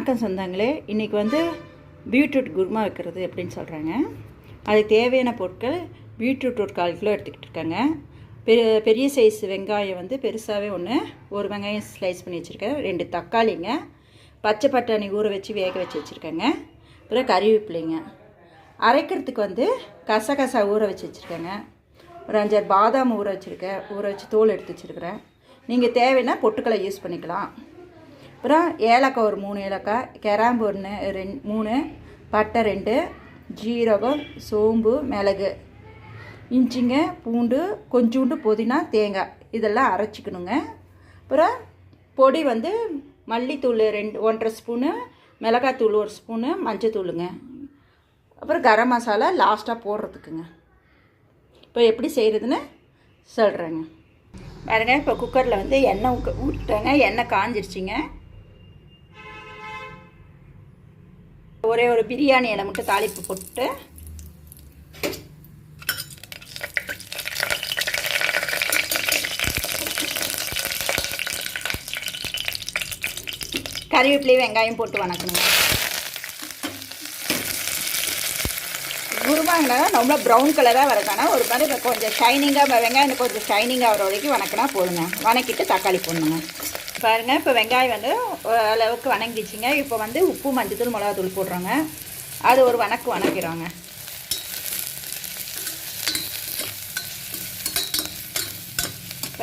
வணக்கம் சொந்தங்களே. இன்றைக்கி வந்து பீட்ரூட் குருமா வைக்கிறது எப்படின்னு சொல்கிறாங்க. அதுக்கு தேவையான பொருட்கள் பீட்ரூட் ஒரு 1/4 கிலோ எடுத்துக்கிட்டு இருக்காங்க. பெரிய சைஸ் வெங்காயம் வந்து பெருசாகவே ஒரு வெங்காயம் ஸ்லைஸ் பண்ணி வச்சுருக்கேன். 2 தக்காளிங்க, பச்சை பட்டாணி ஊற வச்சு வேக வச்சு வச்சுருக்கேங்க. அப்புறம் கறிவேப்பிலைங்க. அரைக்கிறதுக்கு வந்து கசகசா ஊற வச்சு வச்சுருக்கேங்க. ஒரு 5-6 பாதாம் ஊற வச்சு தோல் எடுத்து வச்சுருக்கிறேன். நீங்கள் தேவைன்னா பொட்டுக்கடலை யூஸ் பண்ணிக்கலாம். அப்புறம் ஏலக்காய் ஒரு 3 ஏலக்காய், கிராம்பு 3, பட்டை 2, ஜீரகம், சோம்பு, மிளகு, இஞ்சிங்க, பூண்டு, கொஞ்சோண்டு புதினா, தேங்காய் இதெல்லாம் அரைச்சிக்கணுங்க. அப்புறம் பொடி வந்து மல்லித்தூள் 1.5 ஸ்பூனு, மிளகாத்தூள் 1 ஸ்பூனு, மஞ்சத்தூளுங்க. அப்புறம் கரம் மசாலா லாஸ்ட்டாக போடுறதுக்குங்க. இப்போ எப்படி செய்கிறதுன்னு சொல்கிறேங்க பாருங்க. இப்போ குக்கரில் வந்து எண்ணெய் ஊற்றிட்டேங்க. எண்ணெய் காஞ்சிருச்சிங்க. ஒரே ஒரு பிரியாணி இலை மட்டும் தாளிப்பு போட்டு கறிவேப்பிலை வெங்காயம் போட்டு வணக்கணுங்க. குருமாங்கன்னா ரொம்ப ப்ரௌன் கலராக வரக்கானா ஒரு மாதிரி கொஞ்சம் ஷைனிங்காக வெங்காயம் கொஞ்சம் ஷைனிங்காக வர வரைக்கும் வணக்கினா போதுங்க. வணக்கிட்டு தக்காளி போடணுங்க. பாருங்கள், இப்போ வெங்காயம் வந்து அளவுக்கு வணங்கிச்சிங்க. இப்போ வந்து உப்பு, மஞ்சத்தூள், மிளகாத்தூள் போடுறோங்க. அது ஒரு வணக்கிறோங்க.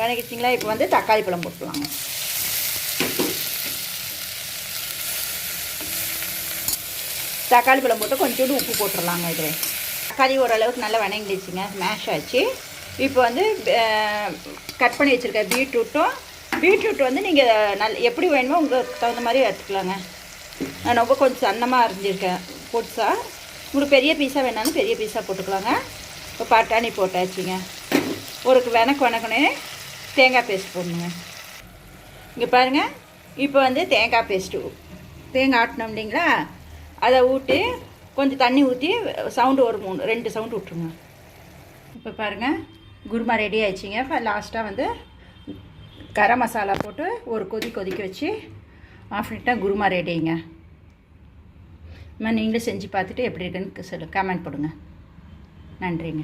வணக்கிச்சிங்களா? இப்போ வந்து தக்காளி பழம் போட்டுக்கலாங்க. தக்காளி பழம் போட்டு கொஞ்சோண்டு உப்பு போட்டுடலாங்க. இது தக்காளி ஓரளவுக்கு நல்லா வணங்கிடுச்சிங்க, மேஷ் ஆச்சு. இப்போ வந்து கட் பண்ணி வச்சுருக்க பீட்ரூட் வந்து நீங்கள் எப்படி வேணுமோ உங்களுக்கு தகுந்த மாதிரி எடுத்துக்கலாங்க. நான் ரொம்ப கொஞ்சம் சன்னமாக அரிஞ்சிருக்கேன் பொடிசாக. உங்களுக்கு பெரிய பீஸாக வேணாலும் பெரிய பீஸாக போட்டுக்கலாங்க. இப்போ பட்டாணி போட்டாச்சுங்க. ஒரு வணக்கணே தேங்காய் பேஸ்ட் போடணுங்க. இங்கே பாருங்கள், இப்போ வந்து தேங்காய் ஆட்டினோம் இல்லைங்களா, அதை ஊற்றி கொஞ்சம் தண்ணி ஊற்றி சவுண்டு ஒரு 2 சவுண்டு விட்ருங்க. இப்போ பாருங்கள், குருமா ரெடி ஆயிடுச்சிங்க. இப்போ லாஸ்ட்டாக வந்து கரம் மசாலா போட்டு ஒரு கொதிக்க வச்சு ஆஃப் பண்ணிட்டால் குருமா ரெடிங்க. நீங்களும் செஞ்சு பார்த்துட்டு எப்படி இருக்குன்னு கமெண்ட் போடுங்க. நன்றிங்க.